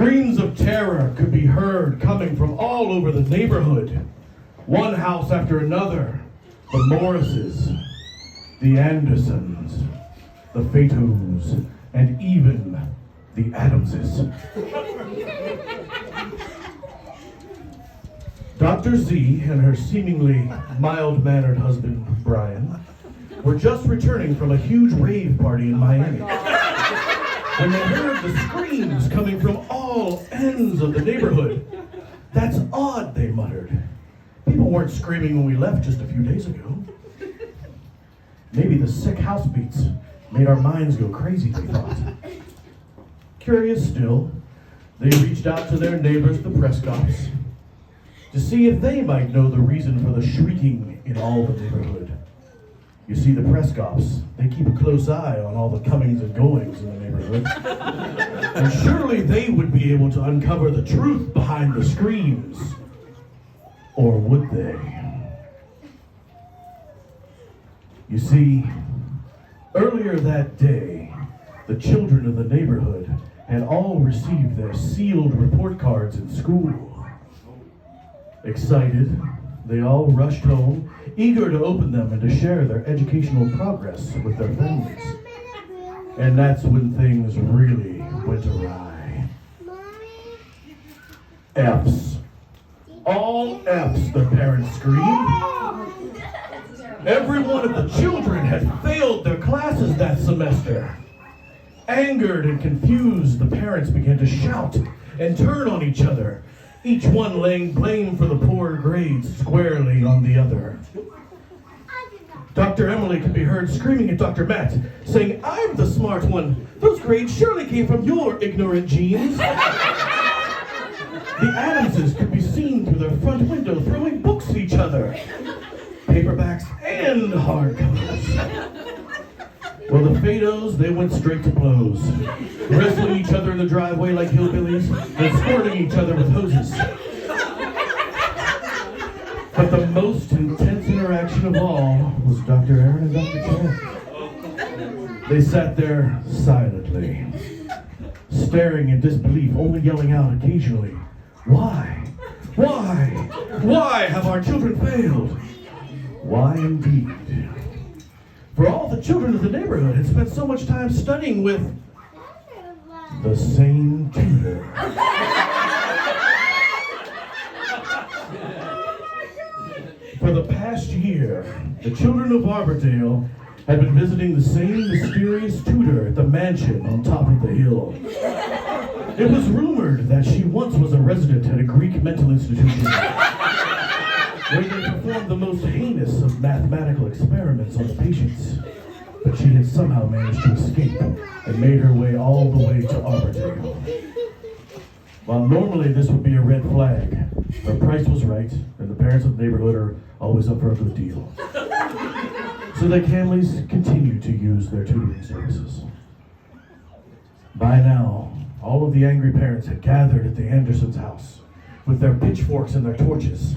Screams of terror could be heard coming from all over the neighborhood. One house after another. The Morrises, the Andersons, the Fatos, and even the Adamses. Dr. Z and her seemingly mild-mannered husband, Brian, were just returning from a huge rave party in Miami. When they heard the screams coming from all ends of the neighborhood. "That's odd," they muttered. "People weren't screaming when we left just a few days ago." Maybe the sick house beats made our minds go crazy, they thought. Curious still, they reached out to their neighbors, the Prescotts, to see if they might know the reason for the shrieking in all the neighborhood. You see, the Prescotts, they keep a close eye on all the comings and goings in the neighborhood. And surely they would be able to uncover the truth behind the screams. Or would they? You see, earlier that day, the children of the neighborhood had all received their sealed report cards in school. Excited, they all rushed home, eager to open them and to share their educational progress with their families. And that's when things really went awry. F's. All F's, their parents screamed. Every one of the children had failed their classes that semester. Angered and confused, the parents began to shout and turn on each other, each one laying blame for the poor grades squarely on the other. Dr. Emily could be heard screaming at Dr. Matt, saying, "I'm the smart one. Those grades surely came from your ignorant genes." The Adamses could be seen through their front window throwing books at each other, paperbacks and hardcovers. Well, the Fatos, they went straight to blows, wrestling each other in the driveway like hillbillies and squirting each other with hoses. But the most intense interaction of all was Dr. Aaron and Dr. Chad. They sat there silently, staring in disbelief, only yelling out occasionally, "Why? Why? Why have our children failed?" Why indeed? For all the children of the neighborhood had spent so much time studying with the same tutor. For the past year, the children of Arbordale had been visiting the same mysterious tutor at the mansion on top of the hill. It was rumored that she once was a resident at a Greek mental institution, where they performed the most heinous of mathematical experiments on the patients. But she had somehow managed to escape and made her way all the way to Arbordale. While normally this would be a red flag, her price was right, and the parents of the neighborhood are always up for a good deal. So the Camleys continued to use their tutoring services. By now, all of the angry parents had gathered at the Andersons' house with their pitchforks and their torches.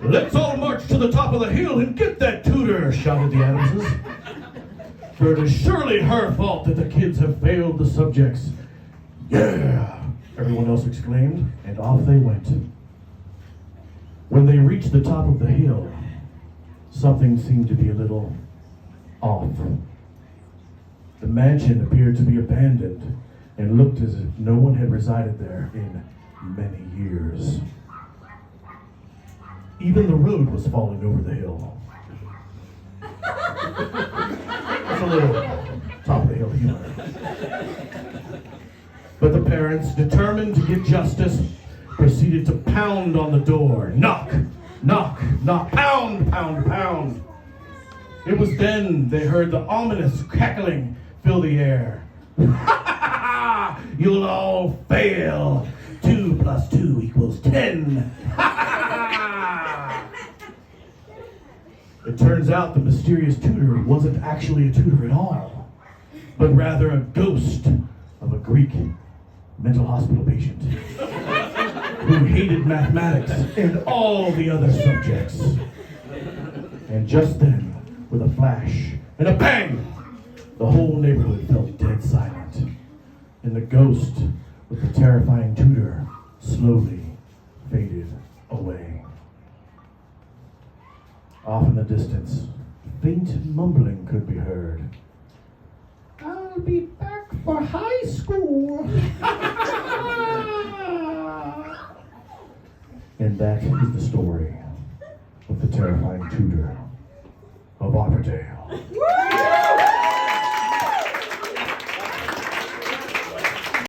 "Let's all march to the top of the hill and get that tutor," shouted the Adamses. "For it is surely her fault that the kids have failed the subjects." "Yeah!" everyone else exclaimed, and off they went. When they reached the top of the hill, something seemed to be a little off. The mansion appeared to be abandoned and looked as if no one had resided there in many years. Even the road was falling over the hill. That's a little top of the hill humor. But the parents, determined to get justice, proceeded to pound on the door. Knock, knock, knock, pound, pound, pound. It was then they heard the ominous cackling fill the air. "You'll all fail. 2 + 2 = 10. It turns out the mysterious tutor wasn't actually a tutor at all, but rather a ghost of a Greek mental hospital patient who hated mathematics and all the other subjects. And just then, with a flash and a bang, the whole neighborhood fell dead silent, and the ghost But the terrifying tutor slowly faded away. Off in the distance, faint mumbling could be heard. I'll be back for high school. And that is the story of the terrifying tutor of Arbordale.